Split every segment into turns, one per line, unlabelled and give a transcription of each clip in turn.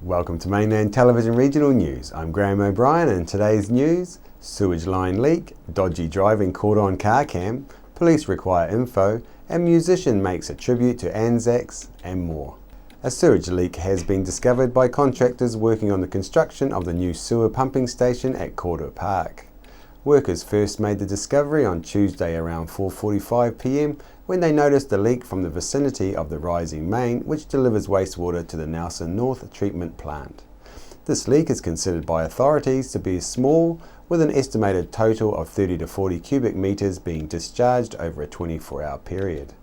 Welcome to Mainland Television Regional News. I'm Graham O'Brien, and today's news: sewage line leak, dodgy driving caught on car cam, police require info, and musician makes a tribute to Anzacs, and more. A sewage leak has been discovered by contractors working on the construction of the new sewer pumping station at Kōrua Park. Workers first made the discovery on Tuesday around 4:45 p.m. when they noticed a leak from the vicinity of the rising main which delivers wastewater to the Nelson North treatment plant. This leak is considered by authorities to be small, with an estimated total of 30 to 40 cubic metres being discharged over a 24-hour period.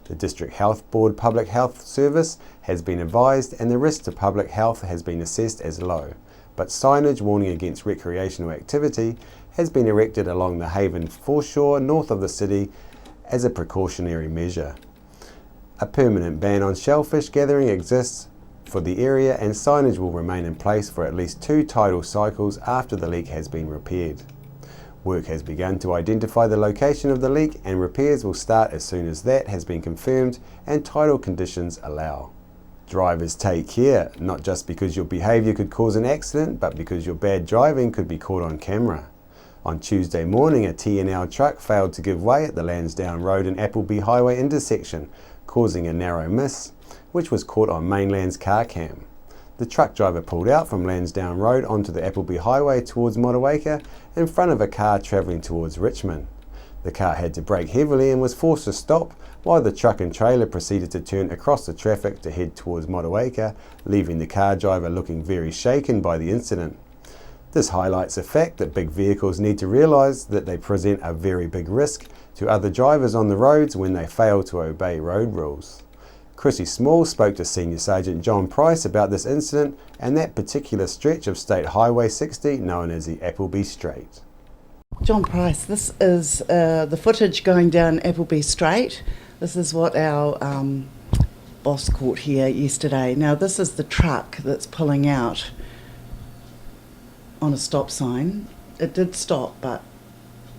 The District Health Board Public Health Service has been advised, and the risk to public health has been assessed as low, but signage warning against recreational activity has been erected along the Haven foreshore north of the city as a precautionary measure. A permanent ban on shellfish gathering exists for the area, and signage will remain in place for at least 2 tidal cycles after the leak has been repaired. Work has begun to identify the location of the leak, and repairs will start as soon as that has been confirmed and tidal conditions allow. Drivers, take care, not just because your behaviour could cause an accident, but because your bad driving could be caught on camera. On Tuesday morning, a T&L truck failed to give way at the Lansdowne Road and Appleby Highway intersection, causing a narrow miss, which was caught on Mainland's car cam. The truck driver pulled out from Lansdowne Road onto the Appleby Highway towards Motueka in front of a car travelling towards Richmond. The car had to brake heavily and was forced to stop, while the truck and trailer proceeded to turn across the traffic to head towards Motueka, leaving the car driver looking very shaken by the incident. This highlights the fact that big vehicles need to realise that they present a very big risk to other drivers on the roads when they fail to obey road rules. Chrissy Small spoke to Senior Sergeant John Price about this incident and that particular stretch of State Highway 60 known as the Appleby Straight.
John Price, this is the footage going down Appleby Straight. This is what our boss caught here yesterday. Now this is the truck that's pulling out on a stop sign. It did stop, but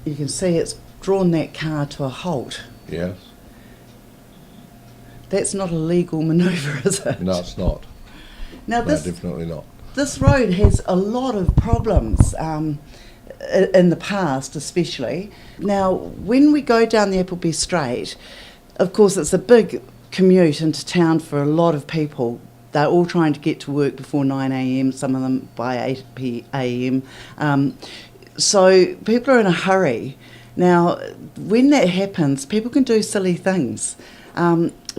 you can see it's drawn that car to a halt.
Yes.
That's not a legal manoeuvre, is it?
No, it's not.
Now
No, definitely not.
This road has a lot of problems in the past especially. Now when we go down the Appleby Straight, of course it's a big commute into town for a lot of people. They're all trying to get to work before 9 a.m, some of them by 8 a.m. So people are in a hurry. Now, when that happens, people can do silly things.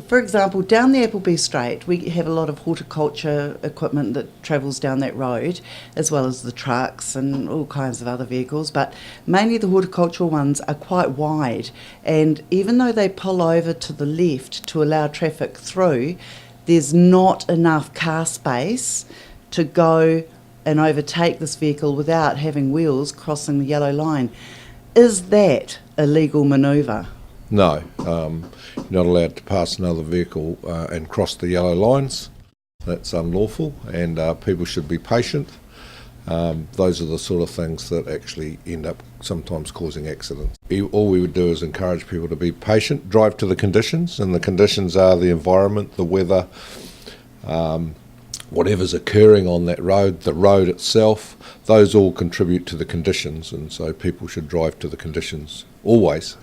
For example, down the Appleby Straight, we have a lot of horticulture equipment that travels down that road, as well as the trucks and all kinds of other vehicles, but mainly the horticultural ones are quite wide, and even though they pull over to the left to allow traffic through, there's not enough car space to go and overtake this vehicle without having wheels crossing the yellow line. Is that a legal manoeuvre?
No, you're not allowed to pass another vehicle and cross the yellow lines. That's unlawful, and people should be patient. Those are the sort of things that actually end up sometimes causing accidents. All we would do is encourage people to be patient, drive to the conditions, and the conditions are the environment, the weather, whatever's occurring on that road, the road itself, those all contribute to the conditions, and so people should drive to the conditions, always.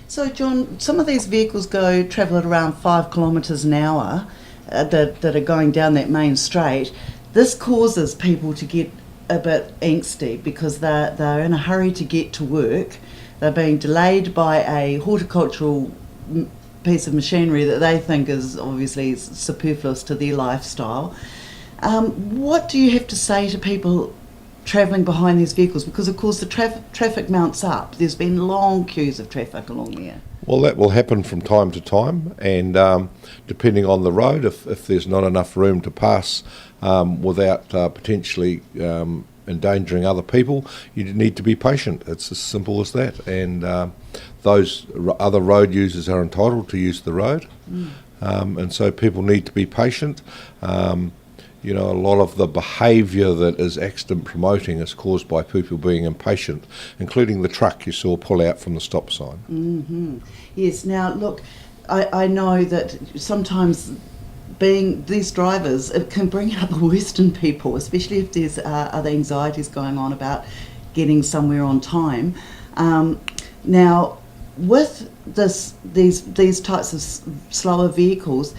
So John, some of these vehicles travel at around 5 kilometres an hour that are going down that main straight. This causes people to get a bit angsty because they're in a hurry to get to work. They're being delayed by a horticultural piece of machinery that they think is obviously superfluous to their lifestyle. What do you have to say to people travelling behind these vehicles? Because of course the traffic mounts up. There's been long queues of traffic along there.
Well, that will happen from time to time, and depending on the road, if there's not enough room to pass without potentially endangering other people, you need to be patient. It's as simple as that, and those other road users are entitled to use the road. And so people need to be patient. A lot of the behaviour that is accident promoting is caused by people being impatient, including the truck you saw pull out from the stop sign.
Yes, now look, I know that sometimes being these drivers, it can bring out the worst in people, especially if there's other anxieties going on about getting somewhere on time. Now, with these types of slower vehicles,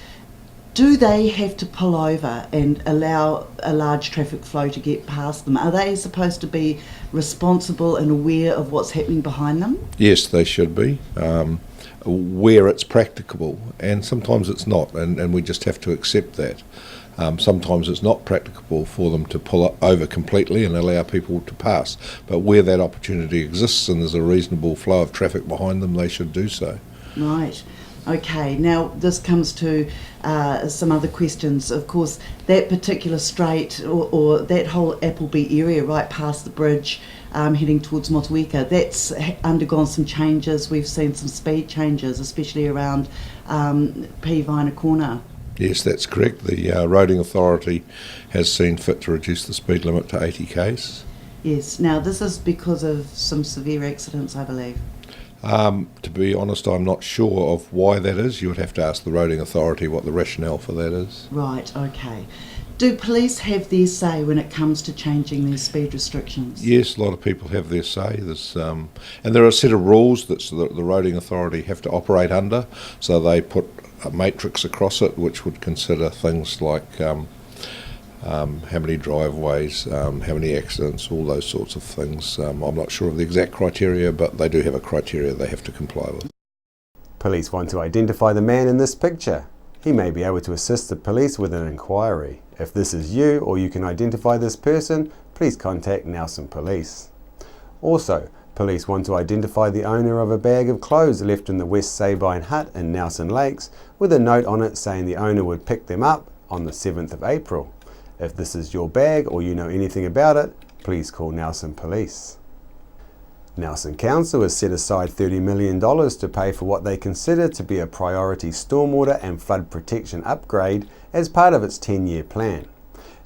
do they have to pull over and allow a large traffic flow to get past them? Are they supposed to be responsible and aware of what's happening behind them?
Yes, they should be, where it's practicable, and sometimes it's not, and we just have to accept that. Sometimes it's not practicable for them to pull over completely and allow people to pass, but where that opportunity exists and there's a reasonable flow of traffic behind them, they should do so.
Right. Okay, now this comes to some other questions. Of course, that particular straight or that whole Appleby area right past the bridge heading towards Motueka, that's undergone some changes. We've seen some speed changes, especially around P. Viner Corner.
Yes, that's correct. The Roading Authority has seen fit to reduce the speed limit to 80 k's.
Yes, now this is because of some severe accidents, I believe.
To be honest, I'm not sure of why that is. You would have to ask the Roading Authority what the rationale for that is.
Right, okay. Do police have their say when it comes to changing these speed restrictions?
Yes, a lot of people have their say. And there are a set of rules that the Roading Authority have to operate under, so they put a matrix across it which would consider things like how many driveways, how many accidents, all those sorts of things. I'm not sure of the exact criteria, but they do have a criteria they have to comply with.
Police want to identify the man in this picture. He may be able to assist the police with an inquiry. If this is you or you can identify this person, please contact Nelson Police. Also, police want to identify the owner of a bag of clothes left in the West Sabine hut in Nelson Lakes with a note on it saying the owner would pick them up on the 7th of April. If this is your bag or you know anything about it, please call Nelson Police. Nelson Council has set aside $30 million to pay for what they consider to be a priority stormwater and flood protection upgrade as part of its 10-year plan.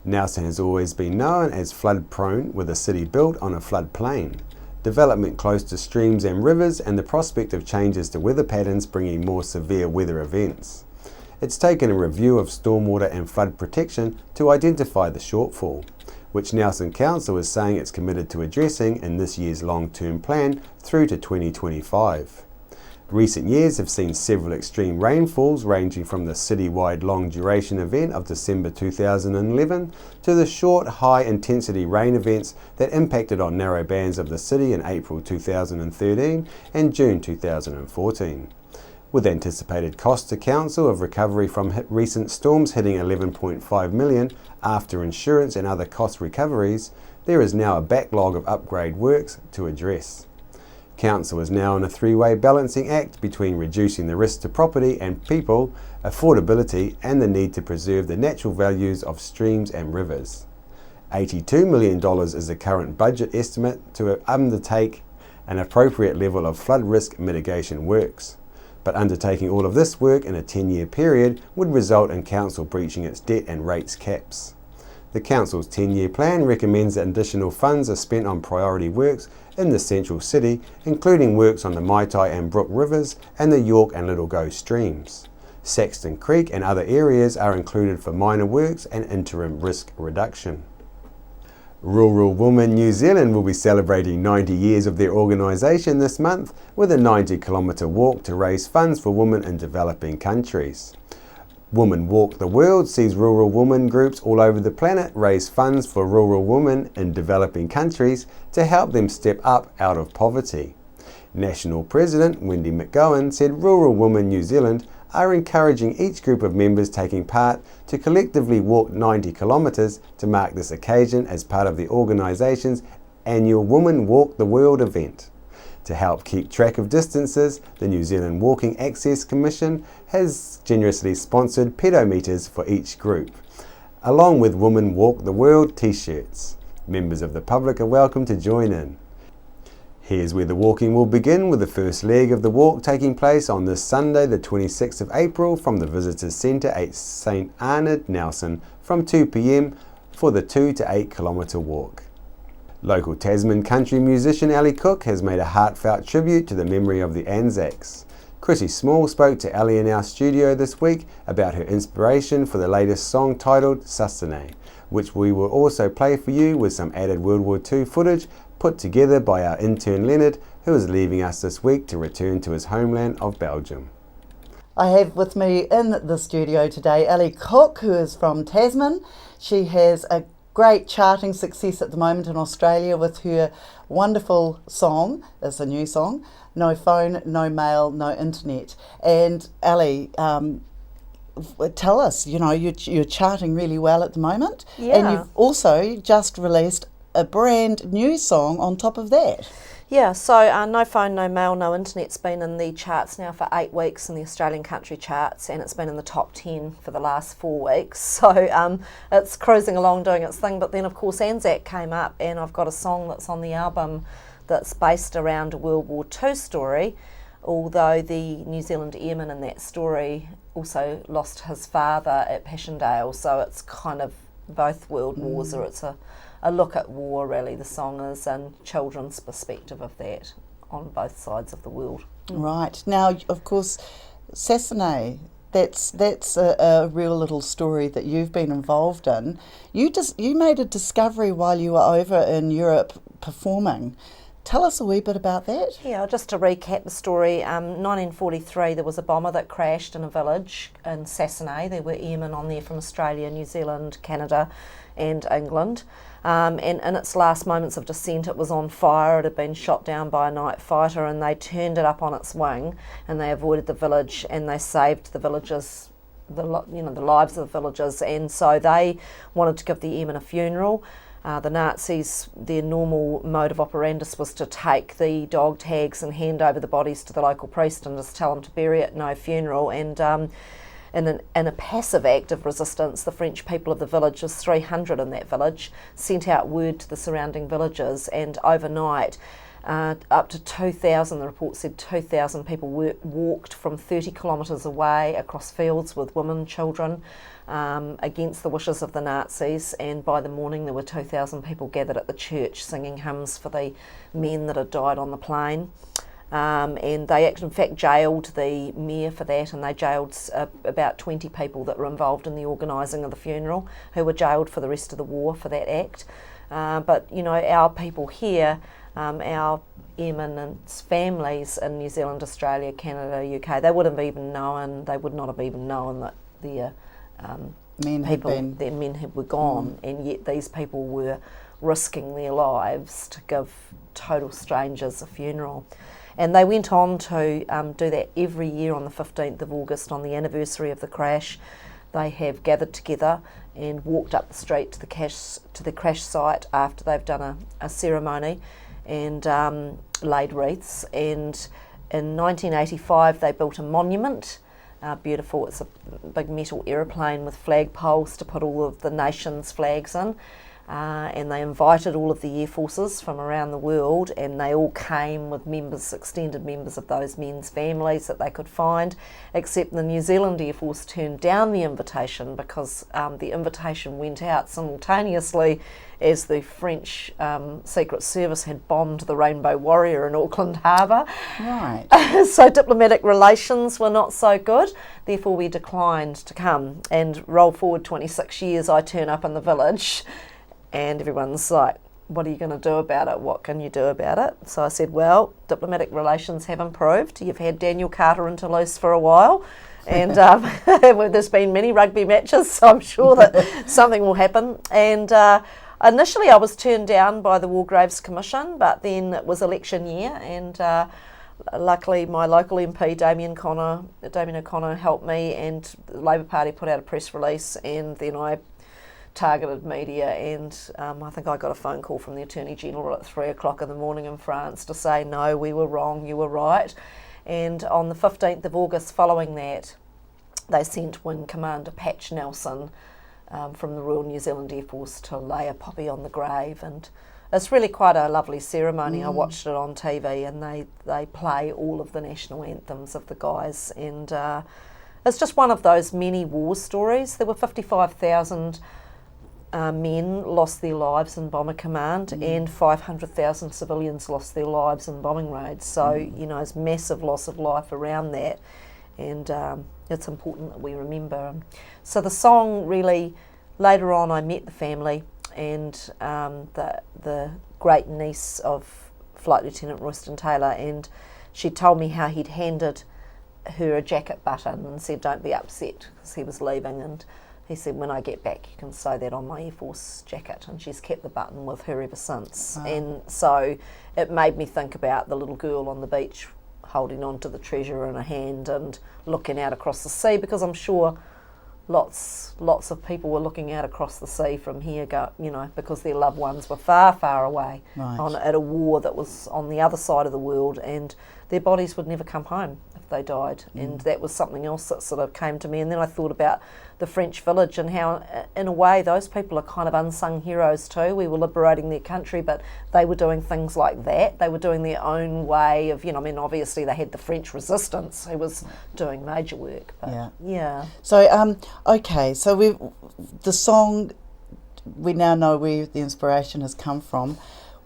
Nelson has always been known as flood prone, with a city built on a floodplain. Development close to streams and rivers, and the prospect of changes to weather patterns bringing more severe weather events. It's taken a review of stormwater and flood protection to identify the shortfall, which Nelson Council is saying it's committed to addressing in this year's long-term plan through to 2025. Recent years have seen several extreme rainfalls ranging from the city-wide long-duration event of December 2011 to the short, high-intensity rain events that impacted on narrow bands of the city in April 2013 and June 2014. With anticipated costs to Council of recovery from recent storms hitting $11.5 million after insurance and other cost recoveries, there is now a backlog of upgrade works to address. Council is now in a three-way balancing act between reducing the risk to property and people, affordability, and the need to preserve the natural values of streams and rivers. $82 million is the current budget estimate to undertake an appropriate level of flood risk mitigation works. But undertaking all of this work in a 10-year period would result in Council breaching its debt and rates caps. The Council's 10-year plan recommends that additional funds are spent on priority works in the central city, including works on the Maitai and Brook rivers and the York and Little Go streams. Saxton Creek and other areas are included for minor works and interim risk reduction. Rural Women New Zealand will be celebrating 90 years of their organisation this month with a 90-kilometre walk to raise funds for women in developing countries. Women Walk the World sees rural women groups all over the planet raise funds for rural women in developing countries to help them step up out of poverty. National President Wendy McGowan said Rural Women New Zealand are encouraging each group of members taking part to collectively walk 90 kilometres to mark this occasion as part of the organisation's annual Women Walk the World event. To help keep track of distances, the New Zealand Walking Access Commission has generously sponsored pedometers for each group, along with Women Walk the World t-shirts. Members of the public are welcome to join in. Here's where the walking will begin, with the first leg of the walk taking place on this Sunday, the 26th of April, from the Visitors Centre at St Arnaud Nelson from 2 p.m. for the 2 to 8 kilometre walk. Local Tasman country musician Ali Cook has made a heartfelt tribute to the memory of the Anzacs. Chrissy Small spoke to Ali in our studio this week about her inspiration for the latest song titled Sustene, which we will also play for you with some added World War II footage put together by our intern Leonard, who is leaving us this week to return to his homeland of Belgium.
I have with me in the studio today Ali Cook, who is from Tasman. She has a great charting success at the moment in Australia with her wonderful song, it's a new song, No Phone, No Mail, No Internet. And Ali, tell us, you're charting really well at the moment.
Yeah.
And you've also just released a brand new song on top of that.
Yeah, so No Phone, No Mail, No Internet's been in the charts now for 8 weeks in the Australian country charts, and it's been in the top 10 for the last 4 weeks. So it's cruising along doing its thing. But then, of course, Anzac came up, and I've got a song that's on the album that's based around a World War II story, although the New Zealand airman in that story also lost his father at Passchendaele. So it's kind of both world wars, or it's a look at war, really, the song is, and children's perspective of that on both sides of the world.
Right. Now, of course, Sustene, that's a real little story that you've been involved in. You made a discovery while you were over in Europe performing. Tell us a wee bit about that.
Yeah, just to recap the story, 1943 there was a bomber that crashed in a village in Sustene. There were airmen on there from Australia, New Zealand, Canada and England. And in its last moments of descent it was on fire. It had been shot down by a night fighter, and they turned it up on its wing and they avoided the village, and they saved the villagers, the lives of the villagers. And so they wanted to give the airmen a funeral. The Nazis, their normal mode of operandus was to take the dog tags and hand over the bodies to the local priest and just tell them to bury it, no funeral. And in a passive act of resistance, the French people of the village, there's 300 in that village, sent out word to the surrounding villages, and overnight up to 2,000, the report said 2,000 people walked from 30 kilometres away across fields with women, children, against the wishes of the Nazis. And by the morning there were 2,000 people gathered at the church singing hymns for the men that had died on the plain. And they in fact jailed the mayor for that, and they jailed about 20 people that were involved in the organising of the funeral, who were jailed for the rest of the war for that act. But our people here, our airmen and families in New Zealand, Australia, Canada, UK, they would not have even known that their men were gone, and yet these people were risking their lives to give total strangers a funeral. And they went on to do that every year on the 15th of August, on the anniversary of the crash. They have gathered together and walked up the street to the crash site after they've done a ceremony and laid wreaths. And in 1985 they built a monument, beautiful, it's a big metal aeroplane with flag poles to put all of the nation's flags in. And they invited all of the air forces from around the world, and they all came with extended members of those men's families that they could find, except the New Zealand Air Force turned down the invitation because the invitation went out simultaneously as the French Secret Service had bombed the Rainbow Warrior in Auckland Harbour.
Right.
So diplomatic relations were not so good, therefore we declined to come. And roll forward 26 years, I turn up in the village and everyone's like, what are you going to do about it? What can you do about it? So I said, well, diplomatic relations have improved. You've had Daniel Carter in Toulouse for a while, and there's been many rugby matches, so I'm sure that something will happen. And initially I was turned down by the War Graves Commission, but then it was election year, and luckily my local MP, Damien O'Connor, helped me, and the Labour Party put out a press release, and then I targeted media, and I think I got a phone call from the Attorney General at 3 o'clock in the morning in France to say, no, we were wrong, you were right. And on the 15th of August following that, they sent Wing Commander Patch Nelson from the Royal New Zealand Air Force to lay a poppy on the grave, and it's really quite a lovely ceremony. I watched it on TV, and they play all of the national anthems of the guys, and it's just one of those many war stories. There were 55,000 men lost their lives in Bomber Command, and 500,000 civilians lost their lives in bombing raids. So, you know, it's massive loss of life around that, and it's important that we remember. So the song really, later on I met the family, and the great niece of Flight Lieutenant Royston Taylor, and she told me how he'd handed her a jacket button and said, "Don't be upset," because he was leaving, and he said, "When I get back, you can sew that on my Air Force jacket," and she's kept the button with her ever since.
Wow.
And so it made me think about the little girl on the beach holding on to the treasure in her hand and looking out across the sea, because I'm sure lots of people were looking out across the sea from here, because their loved ones were far, far away
Right.
at a war that was on the other side of the world, and their bodies would never come home if they died. And that was something else that sort of came to me. And then I thought about the French village and how, in a way, those people are kind of unsung heroes too. We were liberating their country, but they were doing things like that. They were doing their own way of, obviously they had the French resistance who was doing major work. But yeah.
So, okay, so the song, we now know where the inspiration has come from.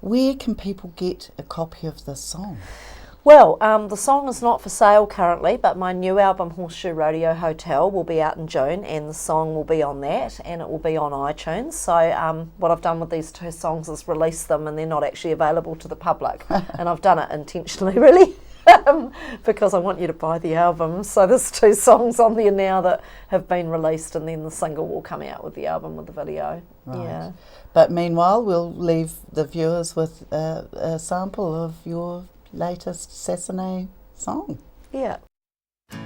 Where can people get a copy of this song?
Well, the song is not for sale currently, but my new album, Horseshoe Rodeo Hotel, will be out in June, and the song will be on that, and it will be on iTunes. So what I've done with these two songs is release them, and they're not actually available to the public. And I've done it intentionally, really, because I want you to buy the album. So there's two songs on there now that have been released, and then the single will come out with the album with the video.
Right.
Yeah.
But meanwhile, we'll leave the viewers with a sample of your latest Sassenay song.
Yeah.
He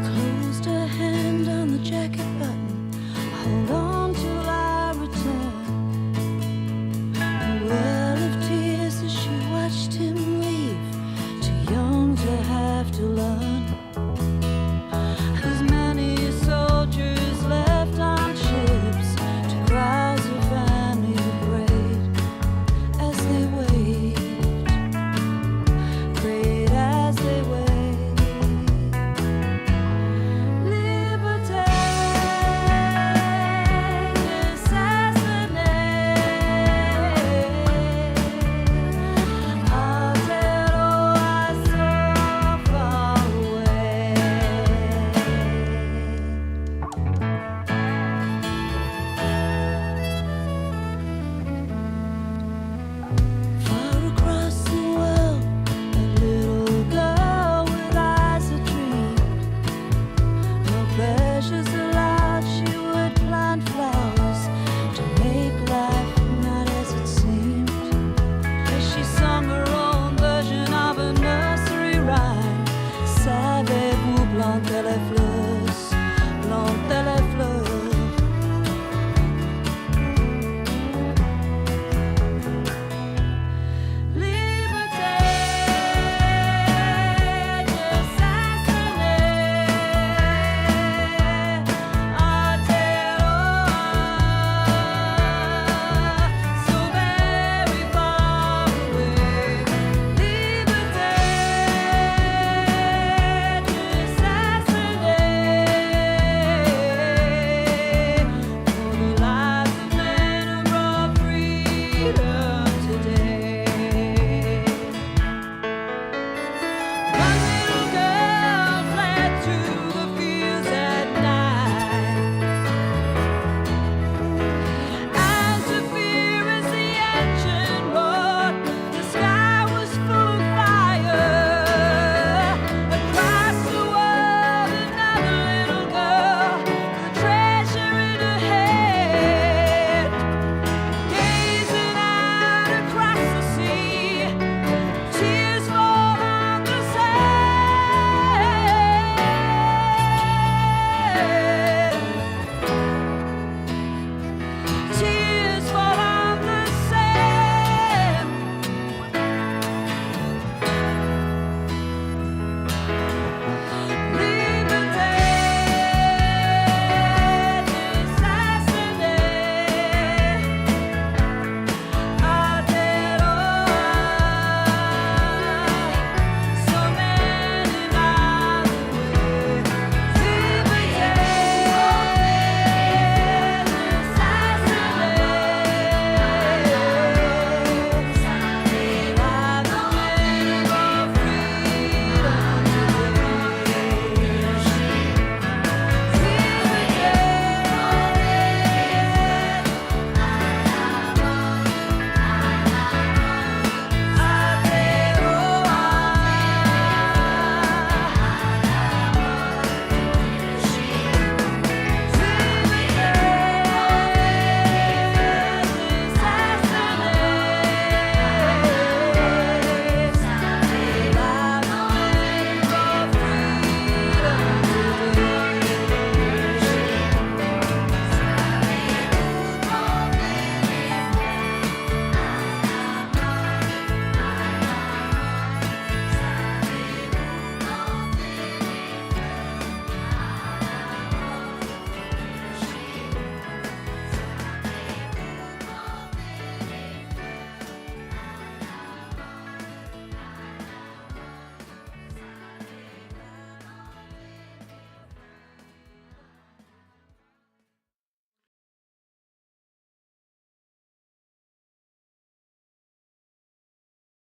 closed a hand on the jacket button. Hold on till I return. A well of tears as she watched him leave, too young to have to learn. As many soldiers left on ships, to cries of family to braid as they waved, prayed as they waved. Liberté, assassinate. I'll tell all I saw far away.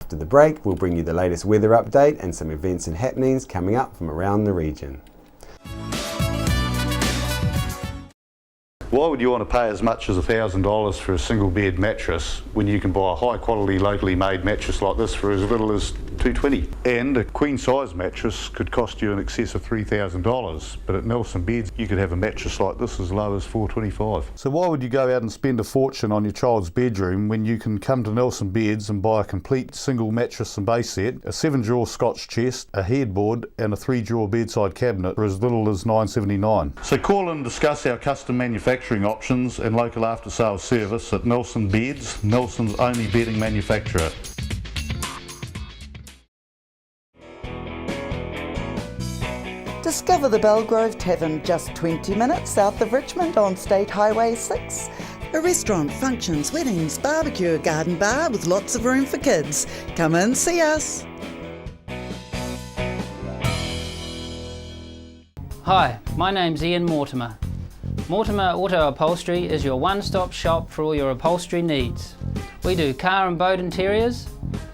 After the break, we'll bring you the latest weather update and some events and happenings coming up from around the region.
Why would you want to pay as much as $1,000 for a single bed mattress when you can buy a high quality locally made mattress like this for as little as $220? And a queen size mattress could cost you in excess of $3,000, but at Nelson Beds you could have a mattress like this as low as $425.
So why would you go out and spend a fortune on your child's bedroom when you can come to Nelson Beds and buy a complete single mattress and base set, a 7-drawer Scotch chest, a headboard and a 3-drawer bedside cabinet for as little as $979?
So call and discuss our custom manufacturing options and local after sales service at Nelson Beds, Nelson's only bedding manufacturer.
Discover the Belgrove Tavern just 20 minutes south of Richmond on State Highway 6. A restaurant, functions, weddings, barbecue, a garden bar with lots of room for kids. Come and see us.
Hi, my name's Ian Mortimer. Mortimer Auto Upholstery is your one-stop shop for all your upholstery needs. We do car and boat interiors,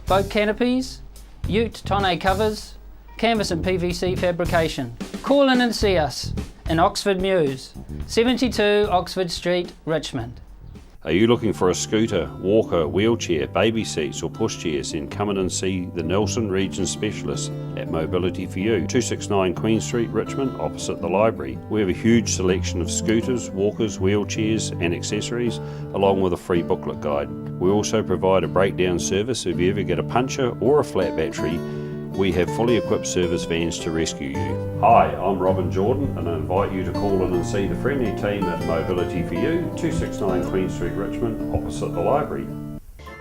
boat canopies, ute tonneau covers, canvas and PVC fabrication. Call in and see us in Oxford Mews, 72 Oxford Street, Richmond.
Are you looking for a scooter, walker, wheelchair, baby seats or pushchairs? Then come in and see the Nelson Region Specialist at Mobility for You, 269 Queen Street, Richmond, opposite the library. We have a huge selection of scooters, walkers, wheelchairs and accessories, along with a free booklet guide. We also provide a breakdown service if you ever get a puncture or a flat battery. We have fully equipped service vans to rescue you. Hi, I'm Robin Jordan and I invite you to call in and see the friendly team at Mobility for You, 269 Queen Street, Richmond, opposite the library.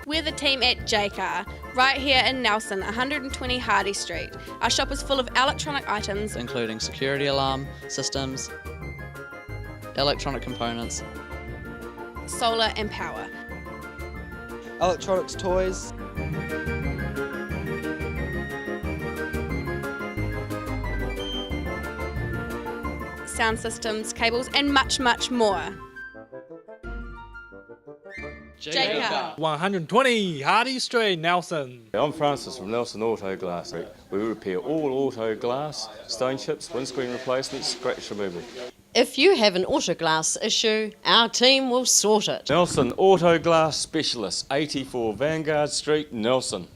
We're the team at JCar, right here in Nelson, 120 Hardy Street. Our shop is full of electronic items,
including security alarm systems, electronic components,
solar and power,
electronics toys,
sound systems, cables, and much, much more. JCar.
120 Hardy Street, Nelson.
I'm Francis from Nelson Auto Glass. We repair all auto glass, stone chips, windscreen replacements, scratch removal.
If you have an auto glass issue, our team will sort it.
Nelson Auto Glass Specialist, 84 Vanguard Street, Nelson.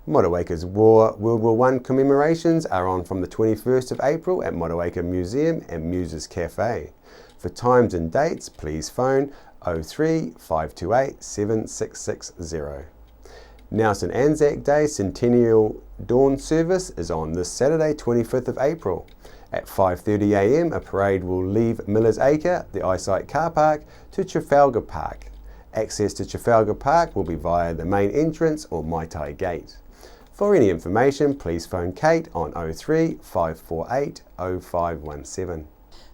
Motueka's World War I commemorations are on from the 21st of April at Motueka Museum and Muses Cafe. For times and dates, please phone 03 528 7660. Nelson Anzac Day Centennial Dawn Service is on this Saturday 25th of April. At 5:30 a.m. a parade will leave Miller's Acre, the Eyesight Car Park, to Trafalgar Park. Access to Trafalgar Park will be via the main entrance or Mai Tai Gate. For any information, please phone Kate on 03 548 0517.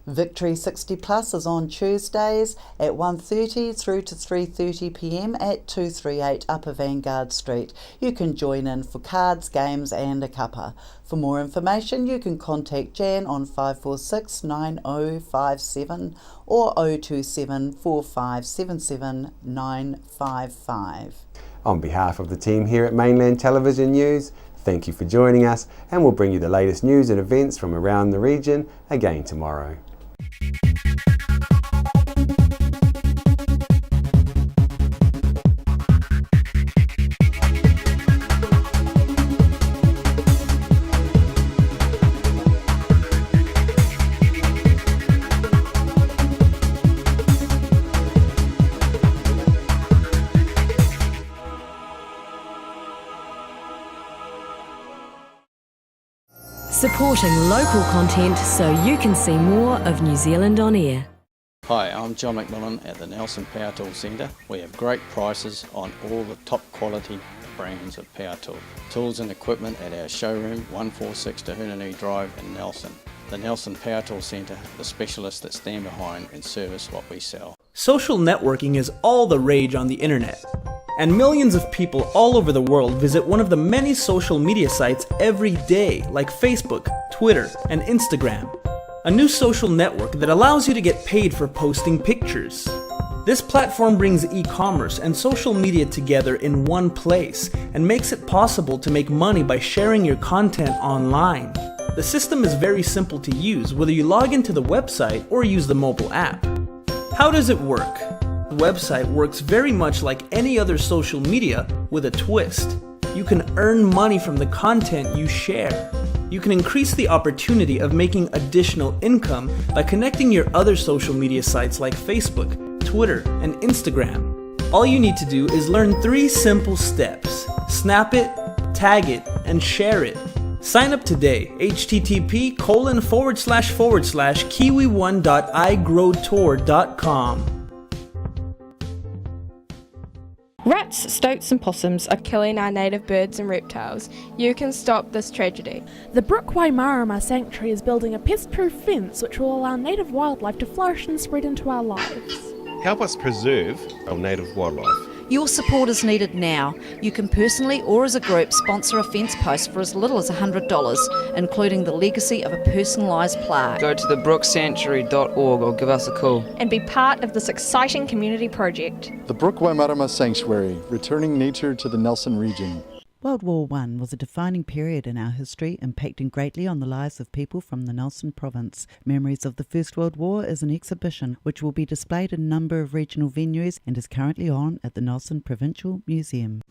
Victory 60 Plus is on Tuesdays at 1:30 through to 3:30 p.m. at 238 Upper Vanguard Street. You can join in for cards, games and a cuppa. For more information, you can contact Jan on 546 9057 or 027 4577 955.
On behalf of the team here at Mainland Television News, thank you for joining us, and we'll bring you the latest news and events from around the region again tomorrow.
supporting local content so you can see more of New Zealand on air.
Hi, I'm John McMillan at the Nelson Power Tool Centre. We have great prices on all the top quality brands of power tool. Tools and equipment at our showroom, 146 Tahunani Drive in Nelson. The Nelson Power Tool Centre, the specialists that stand behind and service what we sell.
Social networking is all the rage on the internet, and millions of people all over the world visit one of the many social media sites every day, like Facebook, Twitter, and Instagram. A new social network that allows you to get paid for posting pictures. This platform brings e-commerce and social media together in one place and makes it possible to make money by sharing your content online. The system is very simple to use, whether you log into the website or use the mobile app. How does it work? The website works very much like any other social media with a twist. You can earn money from the content you share. You can increase the opportunity of making additional income by connecting your other social media sites like Facebook, Twitter, and Instagram. All you need to do is learn 3 simple steps. Snap it, tag it, and share it. Sign up today, http://kiwi1.igrowtour.com.
Rats, stoats and possums are killing our native birds and reptiles. You can stop this tragedy.
The Brook Waimarama Sanctuary is building a pest-proof fence which will allow native wildlife to flourish and spread into our lives.
Help us preserve our native wildlife.
Your support is needed now. You can personally or as a group sponsor a fence post for as little as $100, including the legacy of a personalised plaque.
Go to thebrooksanctuary.org or give us a call.
And be part of this exciting community project.
The Brook Waimarama Sanctuary, returning nature to the Nelson region.
World War I was a defining period in our history, impacting greatly on the lives of people from the Nelson province. Memories of the First World War is an exhibition which will be displayed in a number of regional venues and is currently on at the Nelson Provincial Museum.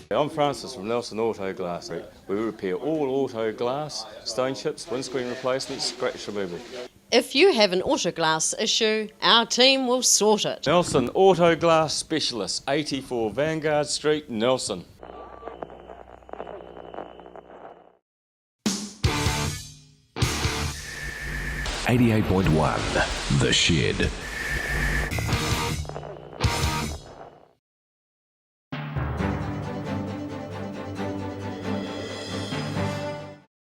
I'm Francis from Nelson Auto Glass. We repair all auto glass, stone chips, windscreen replacements, scratch removal.
If you have an auto glass issue, our team will sort it.
Nelson Auto Glass Specialists, 84 Vanguard Street, Nelson.
.1 The Shed.